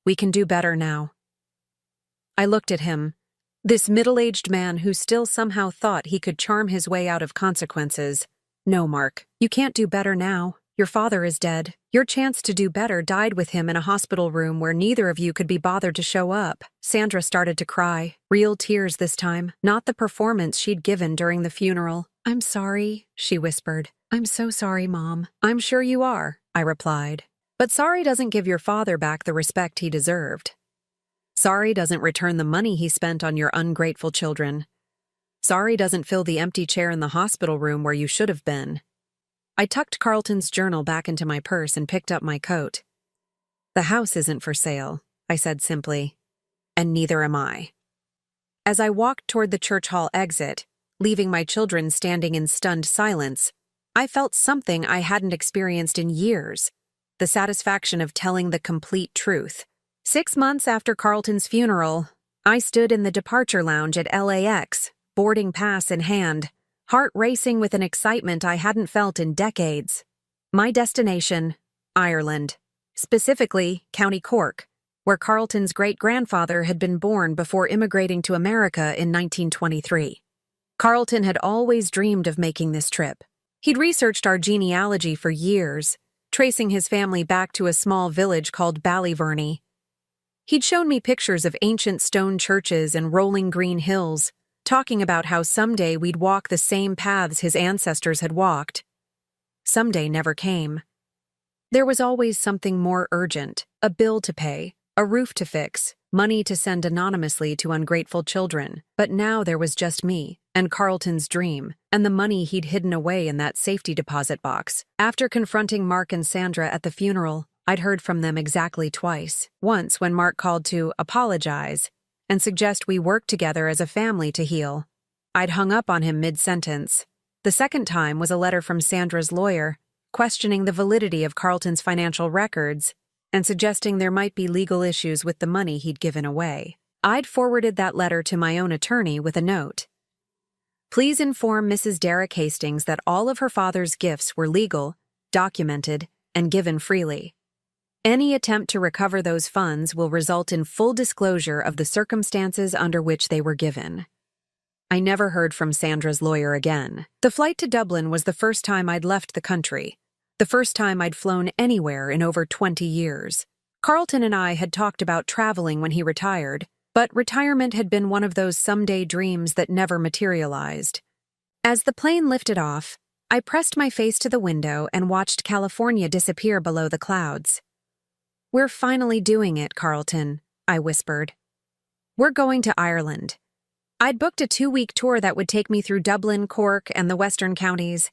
We can do better now. I looked at him, this middle-aged man who still somehow thought he could charm his way out of consequences. No, Mark, you can't do better now. Your father is dead. Your chance to do better died with him in a hospital room where neither of you could be bothered to show up. Sandra started to cry, real tears this time, not the performance she'd given during the funeral. I'm sorry, she whispered. I'm so sorry, Mom. I'm sure you are, I replied. But sorry doesn't give your father back the respect he deserved. Sorry doesn't return the money he spent on your ungrateful children. Sorry doesn't fill the empty chair in the hospital room where you should have been. I tucked Carlton's journal back into my purse and picked up my coat. The house isn't for sale, I said simply, and neither am I. As I walked toward the church hall exit, leaving my children standing in stunned silence, I felt something I hadn't experienced in years, the satisfaction of telling the complete truth. 6 months after Carlton's funeral, I stood in the departure lounge at LAX, boarding pass in hand, heart racing with an excitement I hadn't felt in decades. My destination, Ireland, specifically County Cork, where Carlton's great-grandfather had been born before immigrating to America in 1923. Carlton had always dreamed of making this trip. He'd researched our genealogy for years, tracing his family back to a small village called Ballyverney. He'd shown me pictures of ancient stone churches and rolling green hills, talking about how someday we'd walk the same paths his ancestors had walked. Someday never came. There was always something more urgent, a bill to pay, a roof to fix, money to send anonymously to ungrateful children. But now there was just me, and Carlton's dream, and the money he'd hidden away in that safety deposit box. After confronting Mark and Sandra at the funeral, I'd heard from them exactly twice. Once when Mark called to apologize and suggest we work together as a family to heal. I'd hung up on him mid-sentence. The second time was a letter from Sandra's lawyer, questioning the validity of Carlton's financial records and suggesting there might be legal issues with the money he'd given away. I'd forwarded that letter to my own attorney with a note. Please inform Mrs. Derek Hastings that all of her father's gifts were legal, documented, and given freely. Any attempt to recover those funds will result in full disclosure of the circumstances under which they were given. I never heard from Sandra's lawyer again. The flight to Dublin was the first time I'd left the country, the first time I'd flown anywhere in over 20 years. Carlton and I had talked about traveling when he retired, but retirement had been one of those someday dreams that never materialized. As the plane lifted off, I pressed my face to the window and watched California disappear below the clouds. We're finally doing it, Carlton, I whispered. We're going to Ireland. I'd booked a 2-week tour that would take me through Dublin, Cork, and the western counties.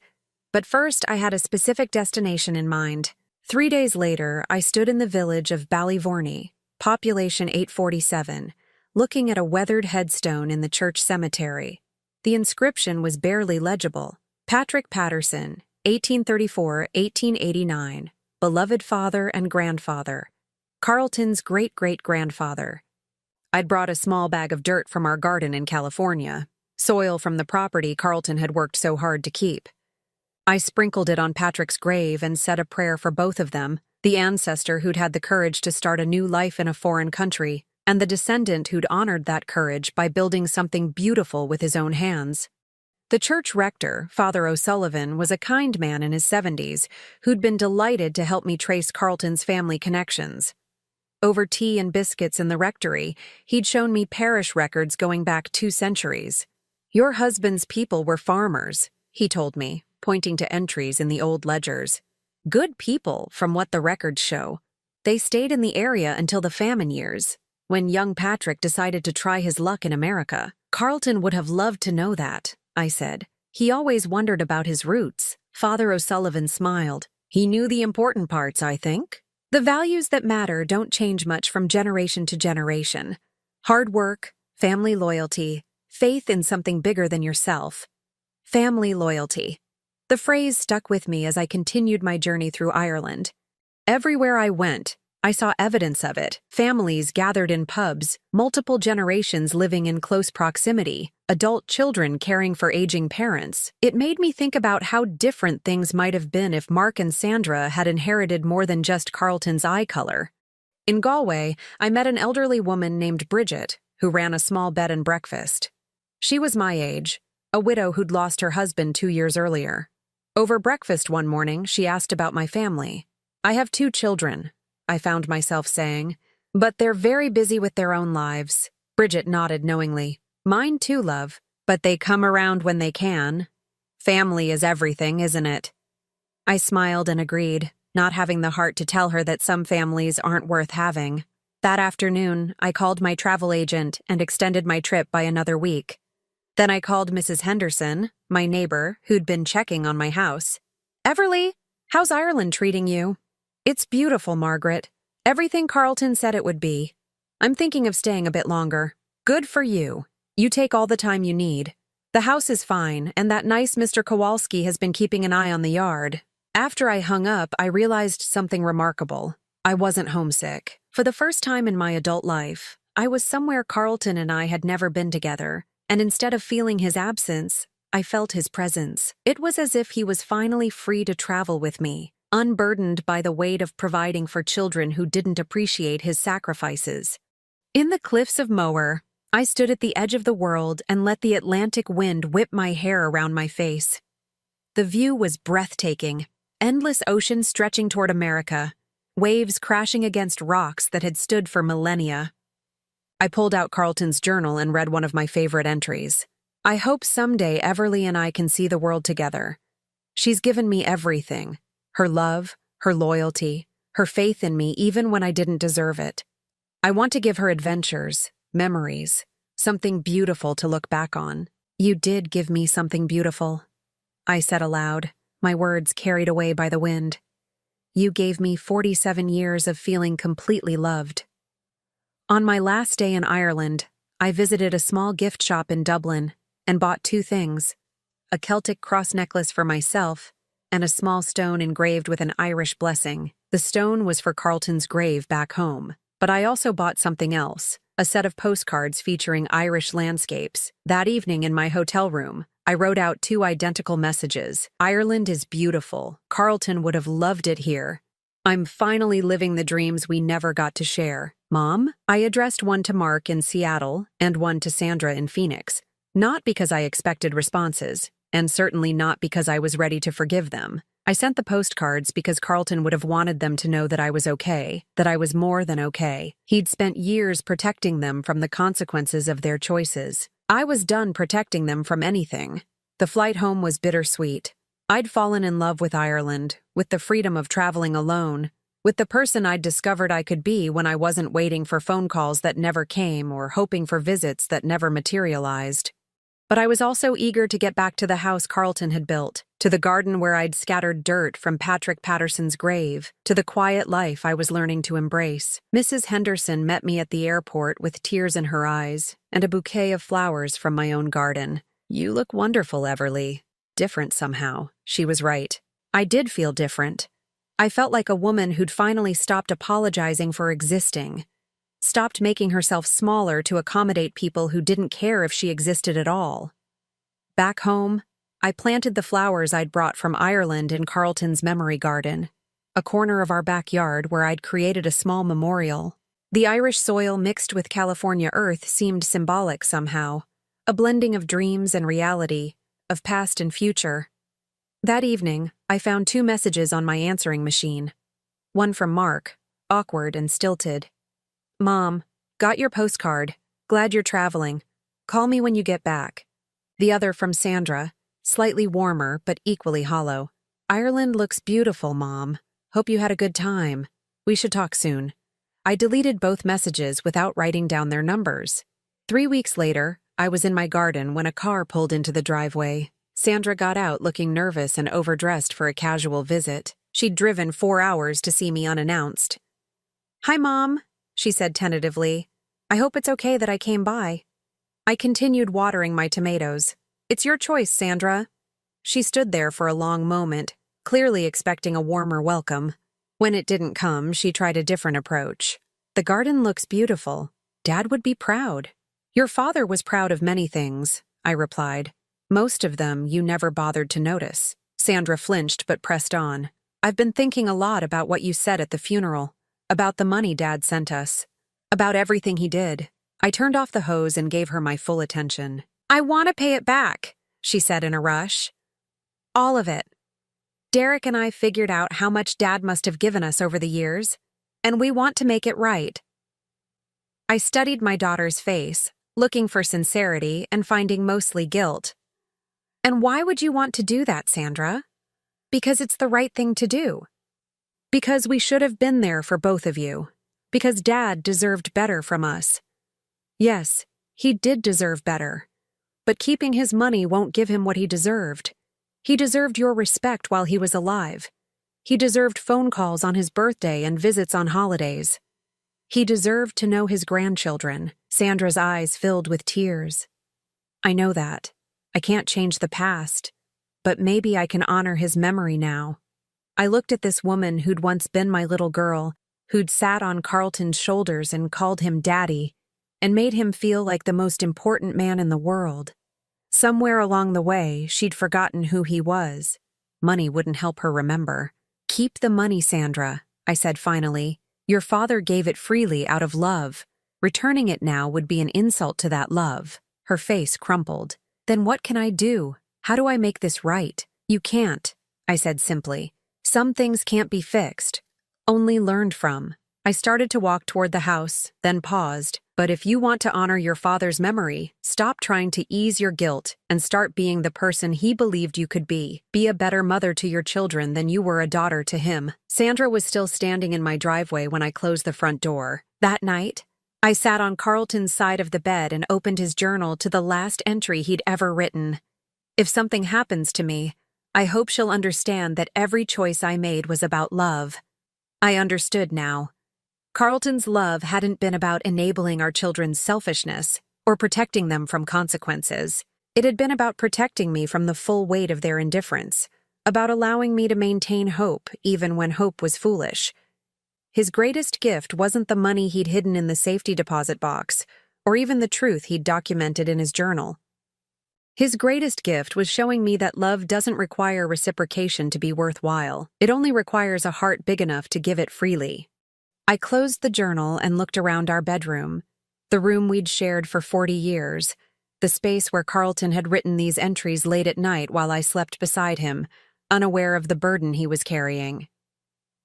But first, I had a specific destination in mind. 3 days later, I stood in the village of Ballyvorney, population 847, looking at a weathered headstone in the church cemetery. The inscription was barely legible. Patrick Patterson, 1834-1889, beloved father and grandfather. Carlton's great-great-grandfather. I'd brought a small bag of dirt from our garden in California, soil from the property Carlton had worked so hard to keep. I sprinkled it on Patrick's grave and said a prayer for both of them, the ancestor who'd had the courage to start a new life in a foreign country, and the descendant who'd honored that courage by building something beautiful with his own hands. The church rector, Father O'Sullivan, was a kind man in his 70s who'd been delighted to help me trace Carlton's family connections. Over tea and biscuits in the rectory, he'd shown me parish records going back 2 centuries. Your husband's people were farmers, he told me, pointing to entries in the old ledgers. Good people, from what the records show. They stayed in the area until the famine years, when young Patrick decided to try his luck in America. Carlton would have loved to know that, I said. He always wondered about his roots. Father O'Sullivan smiled. He knew the important parts, I think. The values that matter don't change much from generation to generation. Hard work, family loyalty, faith in something bigger than yourself. Family loyalty. The phrase stuck with me as I continued my journey through Ireland. Everywhere I went, I saw evidence of it. Families gathered in pubs, multiple generations living in close proximity, adult children caring for aging parents. It made me think about how different things might have been if Mark and Sandra had inherited more than just Carlton's eye color. In Galway, I met an elderly woman named Bridget, who ran a small bed and breakfast. She was my age, a widow who'd lost her husband 2 years earlier. Over breakfast one morning, she asked about my family. I have 2 children, I found myself saying, but they're very busy with their own lives. Bridget nodded knowingly. Mine too, love, but they come around when they can. Family is everything, isn't it? I smiled and agreed, not having the heart to tell her that some families aren't worth having. That afternoon, I called my travel agent and extended my trip by another week. Then I called Mrs. Henderson, my neighbor, who'd been checking on my house. Everly, how's Ireland treating you? It's beautiful, Margaret. Everything Carlton said it would be. I'm thinking of staying a bit longer. Good for you. You take all the time you need. The house is fine, and that nice Mr. Kowalski has been keeping an eye on the yard. After I hung up, I realized something remarkable. I wasn't homesick. For the first time in my adult life, I was somewhere Carlton and I had never been together, and instead of feeling his absence, I felt his presence. It was as if he was finally free to travel with me, unburdened by the weight of providing for children who didn't appreciate his sacrifices. In the cliffs of Moher, I stood at the edge of the world and let the Atlantic wind whip my hair around my face. The view was breathtaking, endless ocean stretching toward America, waves crashing against rocks that had stood for millennia. I pulled out Carlton's journal and read one of my favorite entries. I hope someday Everly and I can see the world together. She's given me everything. Her love, her loyalty, her faith in me even when I didn't deserve it. I want to give her adventures, memories, something beautiful to look back on. You did give me something beautiful, I said aloud, my words carried away by the wind. You gave me 47 years of feeling completely loved. On my last day in Ireland, I visited a small gift shop in Dublin and bought 2 things, a Celtic cross necklace for myself and a small stone engraved with an Irish blessing. The stone was for Carlton's grave back home, but I also bought something else, a set of postcards featuring Irish landscapes. That evening in my hotel room, I wrote out 2 identical messages. Ireland is beautiful. Carlton would have loved it here. I'm finally living the dreams we never got to share. Mom, I addressed one to Mark in Seattle and one to Sandra in Phoenix, not because I expected responses, and certainly not because I was ready to forgive them. I sent the postcards because Carlton would have wanted them to know that I was okay, that I was more than okay. He'd spent years protecting them from the consequences of their choices. I was done protecting them from anything. The flight home was bittersweet. I'd fallen in love with Ireland, with the freedom of traveling alone, with the person I'd discovered I could be when I wasn't waiting for phone calls that never came or hoping for visits that never materialized. But I was also eager to get back to the house Carlton had built, to the garden where I'd scattered dirt from Patrick Patterson's grave, to the quiet life I was learning to embrace. Mrs. Henderson met me at the airport with tears in her eyes and a bouquet of flowers from my own garden. You look wonderful, Everly. Different somehow. She was right. I did feel different. I felt like a woman who'd finally stopped apologizing for existing, stopped making herself smaller to accommodate people who didn't care if she existed at all. Back home, I planted the flowers I'd brought from Ireland in Carlton's memory garden, a corner of our backyard where I'd created a small memorial. The Irish soil mixed with California earth seemed symbolic somehow, a blending of dreams and reality, of past and future. That evening, I found 2 messages on my answering machine. One from Mark, awkward and stilted. Mom, got your postcard. Glad you're traveling. Call me when you get back. The other from Sandra, slightly warmer but equally hollow. Ireland looks beautiful, Mom. Hope you had a good time. We should talk soon. I deleted both messages without writing down their numbers. 3 weeks later, I was in my garden when a car pulled into the driveway. Sandra got out looking nervous and overdressed for a casual visit. She'd driven 4 hours to see me unannounced. "Hi, Mom," she said tentatively. "I hope it's okay that I came by." I continued watering my tomatoes. "It's your choice, Sandra." She stood there for a long moment, clearly expecting a warmer welcome. When it didn't come, she tried a different approach. "The garden looks beautiful. Dad would be proud." "Your father was proud of many things," I replied. "Most of them you never bothered to notice." Sandra flinched but pressed on. "I've been thinking a lot about what you said at the funeral, about the money Dad sent us, about everything he did." I turned off the hose and gave her my full attention. "I want to pay it back," she said in a rush. "All of it. Derek and I figured out how much Dad must have given us over the years, and we want to make it right." I studied my daughter's face, looking for sincerity and finding mostly guilt. "And why would you want to do that, Sandra?" "Because it's the right thing to do. Because we should have been there for both of you. Because Dad deserved better from us." Yes, he did deserve better. But keeping his money won't give him what he deserved. He deserved your respect while he was alive. He deserved phone calls on his birthday and visits on holidays. He deserved to know his grandchildren. Sandra's eyes filled with tears. "I know that. I can't change the past, but maybe I can honor his memory now." I looked at this woman who'd once been my little girl, who'd sat on Carlton's shoulders and called him Daddy, and made him feel like the most important man in the world. Somewhere along the way, she'd forgotten who he was. Money wouldn't help her remember. "Keep the money, Sandra," I said finally. "Your father gave it freely out of love. Returning it now would be an insult to that love." Her face crumpled. "Then what can I do? How do I make this right?" "You can't," I said simply. "Some things can't be fixed, only learned from." I started to walk toward the house, then paused. "But if you want to honor your father's memory, stop trying to ease your guilt and start being the person he believed you could be. Be a better mother to your children than you were a daughter to him." Sandra was still standing in my driveway when I closed the front door. That night, I sat on Carlton's side of the bed and opened his journal to the last entry he'd ever written. "If something happens to me, I hope she'll understand that every choice I made was about love." I understood now. Carlton's love hadn't been about enabling our children's selfishness or protecting them from consequences. It had been about protecting me from the full weight of their indifference, about allowing me to maintain hope even when hope was foolish. His greatest gift wasn't the money he'd hidden in the safety deposit box, or even the truth he'd documented in his journal. His greatest gift was showing me that love doesn't require reciprocation to be worthwhile. It only requires a heart big enough to give it freely. I closed the journal and looked around our bedroom, the room we'd shared for 40 years, the space where Carlton had written these entries late at night while I slept beside him, unaware of the burden he was carrying.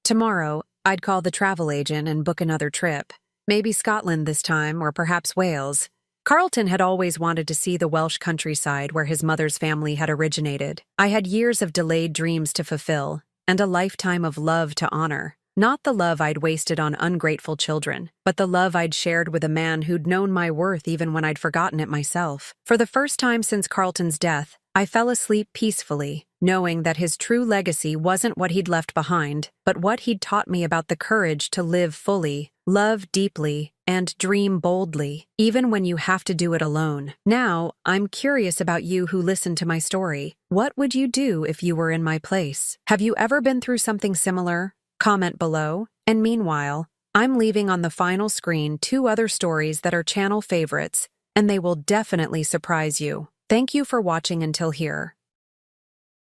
Tomorrow, I'd call the travel agent and book another trip. Maybe Scotland this time, or perhaps Wales. Carlton had always wanted to see the Welsh countryside where his mother's family had originated. I had years of delayed dreams to fulfill, and a lifetime of love to honor. Not the love I'd wasted on ungrateful children, but the love I'd shared with a man who'd known my worth even when I'd forgotten it myself. For the first time since Carlton's death, I fell asleep peacefully, knowing that his true legacy wasn't what he'd left behind, but what he'd taught me about the courage to live fully, love deeply, and dream boldly, even when you have to do it alone. Now, I'm curious about you who listened to my story. What would you do if you were in my place? Have you ever been through something similar? Comment below. And meanwhile, I'm leaving on the final screen 2 other stories that are channel favorites, and they will definitely surprise you. Thank you for watching until here.